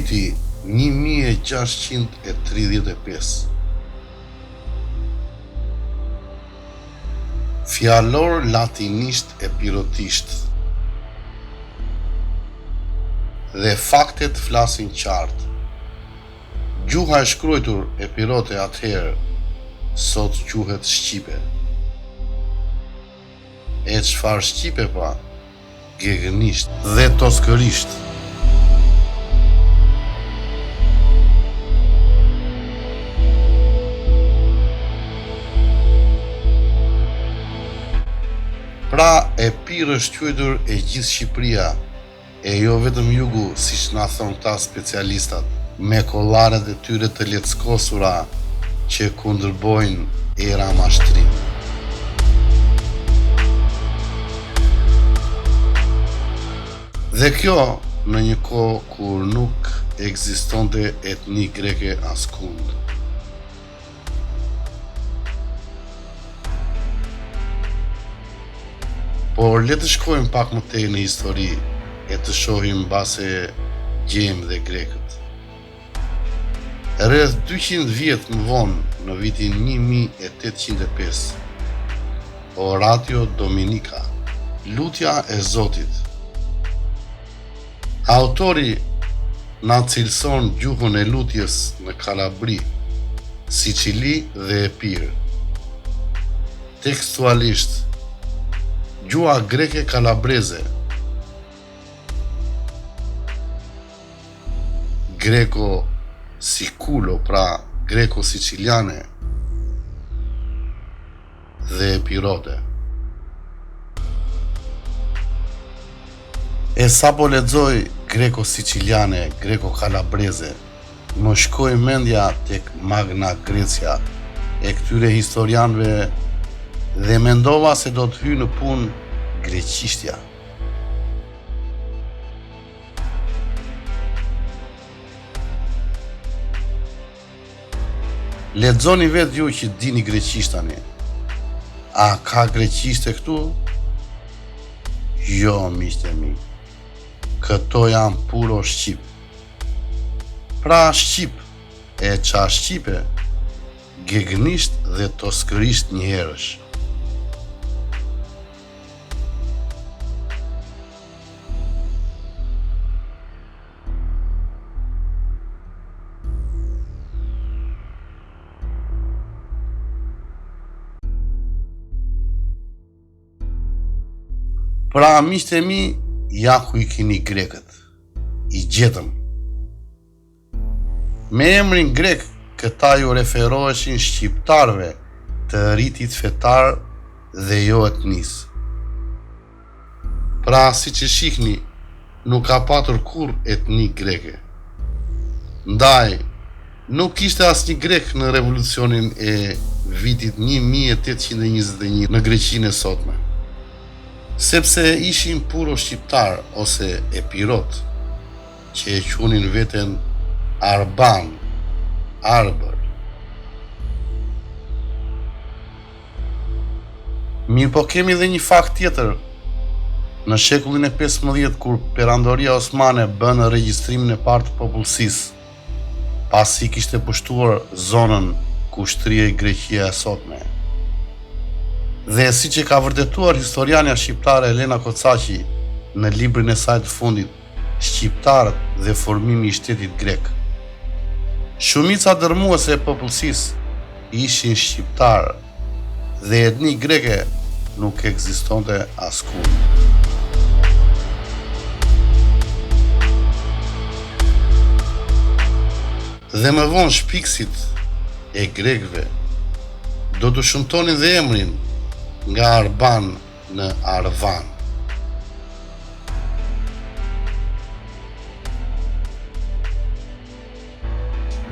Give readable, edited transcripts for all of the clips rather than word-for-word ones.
viti 1635. Fjalor latinisht epirotisht dhe faktet flasin qartë. Gjuha e shkruar epirote atëherë sot quhet shqipe. E çfarë shqipe pa? Gegënisht dhe toskërisht. Pra epir është quajtur e gjithë Shqipëria, e jo vetëm jugu, siç na thon ta specialistat, me kollaret e tyre të leckosura që kundërbojnë era mashtrim. Dhe kjo në një kohë kur nuk ekzistonte etni greke askund. Por le të shkojmë pak më tej në histori e të shohim mbase gjejmë dhe grekët. Rreth 200 vjet më vonë, në vitin 1805, Oratio Dominika, Lutja e Zotit. Autori na cilëson gjuhën e lutjes në Kalabri, Sicili dhe Epir. Tekstualisht, gjuha greke kalabreze, greko-sikulo, pra greko-siciliane dhe epirote. E sa po lexoj greko-siciliane, greko-kalabreze, më shkoi mendja tek Magna Grecia e këtyre historianëve dhe mendova se do të hyj në punë greqishtja. Lexoni vetë ju që dini greqisht tani. A ka greqishte këtu? Jo, miqtë e mi. Këto janë puro shqip. Pra shqip, e qa shqipe, gegënisht dhe toskërisht njëherësh. Pra miqtë e mi, ja ku i keni grekët. I gjetëm. Me emrin grek, këta ju referoheshin shqiptarve të rritit fetar dhe jo etnis. Pra si që shihni, nuk ka patur kur etni greke. Ndaj, nuk ishte asnjë grek në revolucionin e vitit 1821 në Greqinë e sotme. Sepse ishin puro shqiptar ose epirot, që e qunin veten Arban, Arbër. Mirë po kemi dhe një fakt tjetër. Në shekullin e 15, kur Perandoria Osmane bën regjistrimin e parë të popullsisë, pasi kishte pushtuar zonën ku shtrihej Greqia e sotme. Dhe si që ka vërtetuar historiania shqiptare Elena Kocaqi në librin e saj të fundit, Shqiptarët dhe formimi i shtetit grek, shumica dërmuese e popullsisë ishin shqiptarë dhe etni greke nuk ekzistonte askund. Dhe më vonë shpiksit e grekëve do të shumtonin dhe emrin nga Arban në Arvan.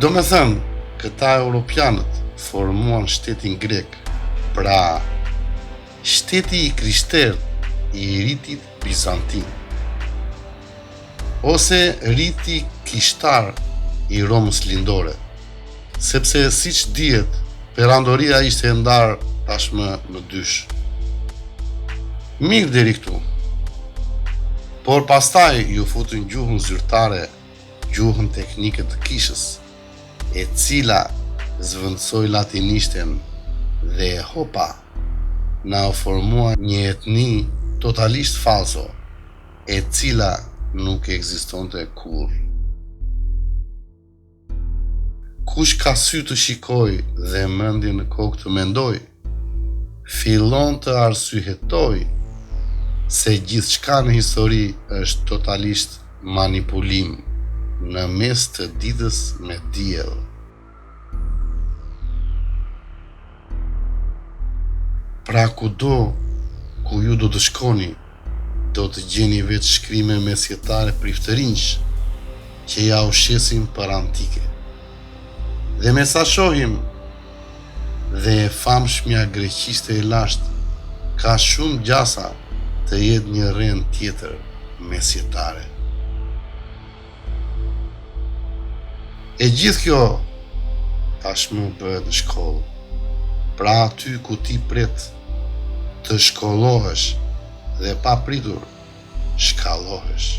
Do me thënë, këta europianët formuan shtetin grek, pra shteti i krishterët i ritit bizantin, ose riti kishtar i Romës lindore, sepse siç dihet, Perandoria ishte e ndarë tashmë në dysh. Mirë deri këtu. Por pastaj ju futën gjuhën zyrtare gjuhën teknike të kishës, e cila zvendçoi latinishten dhe hopa na u formua një etni totalisht falso, e cila nuk ekzistonte kurrë. Kush ka sy të shikoj dhe mendje në kokë të mendoj, fillon të arsyetoj se gjithçka në histori është totalisht manipulim në mes të ditës me diell. Pra kudo ku ju do të shkoni, do të gjeni vetë shkrime mesjetare priftërinjsh që ja ushesin për antike. Dhe me sa shohim, dhe e famshmja greqiste e lashtë ka shumë gjasa të jetë një rend tjetër mesjetare. E gjithë kjo tashmë bëhet në shkollë, pra aty ku ti pret të shkollohesh dhe pa pritur shkallohesh.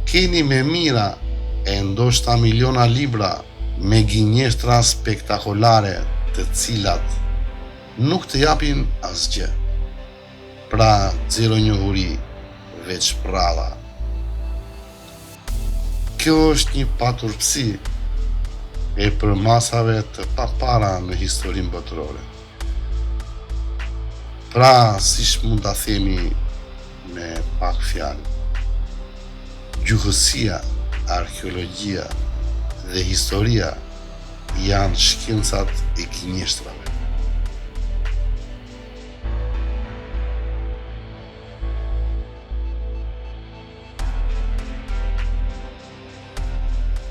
Keni me mira e ndoshta miliona libra me gënjeshtra spektakolare të cilat nuk të japin asgjë. Pra zero njohuri, veç pralla. Kjo është një paturpsi e për masave të papara në historinë botërore. Pra, siç mund ta themi me pak fjalë, gjuhësia, arkeologjia dhe historia janë shkencat e gënjeshtrave.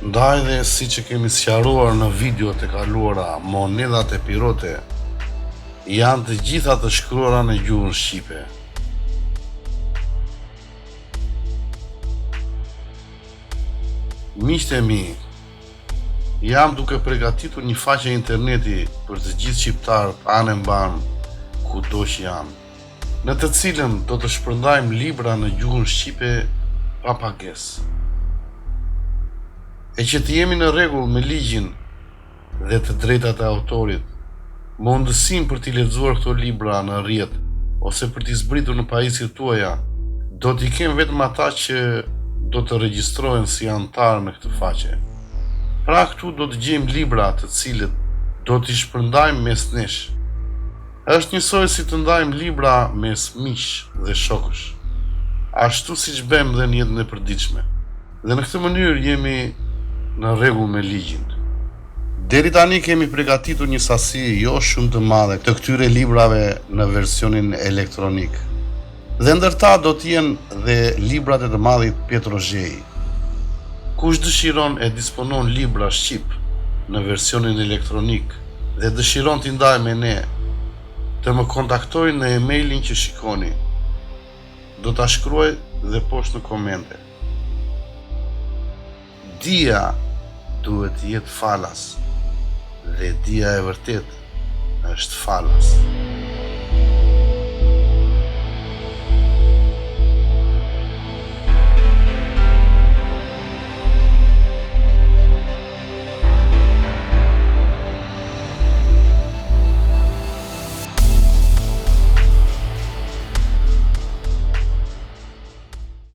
Ndaj dhe si që kemi sqaruar në videot e kaluara, monedat e pirote janë të gjitha të shkruara në gjuhën shqipe. Miqtë e mi, jam duke përgatitur një faqe interneti për të gjithë shqiptarët anë mban kudo që janë, në të cilën do të shpërndajmë libra në gjuhën shqipe pa pagesë. E që të jemi në rregull me ligjin dhe të drejtat e autorit, mundësinë për t'i lexuar këto libra në rrjet ose për t'i zbritur në pajisjet tuaja, do t'i kemë vetëm ata që do të regjistrohen si antar në këtë faqe. Pra këtu do të gjejmë libra të cilët do t'i shpërndajmë mes nesh. Është njësoj si të ndajmë libra mes miq dhe shokësh, ashtu siç bëjmë dhe në jetën e përditshme. Dhe në këtë mënyrë jemi në rregull me ligjin. Deri tani kemi përgatitur një sasi jo shumë të madhe të këtyre librave në versionin elektronik. Dhe ndërta do të jenë dhe librat e të madhit Pietro Zhej. Kush dëshiron e disponon libra shqip në versionin elektronik dhe dëshiron t'i ndajë me ne, të më kontaktojnë në emailin që shikoni. Do t'a shkruaj dhe poshtë në komente. Dia duhet jetë falas dhe dia e vërtet është falas.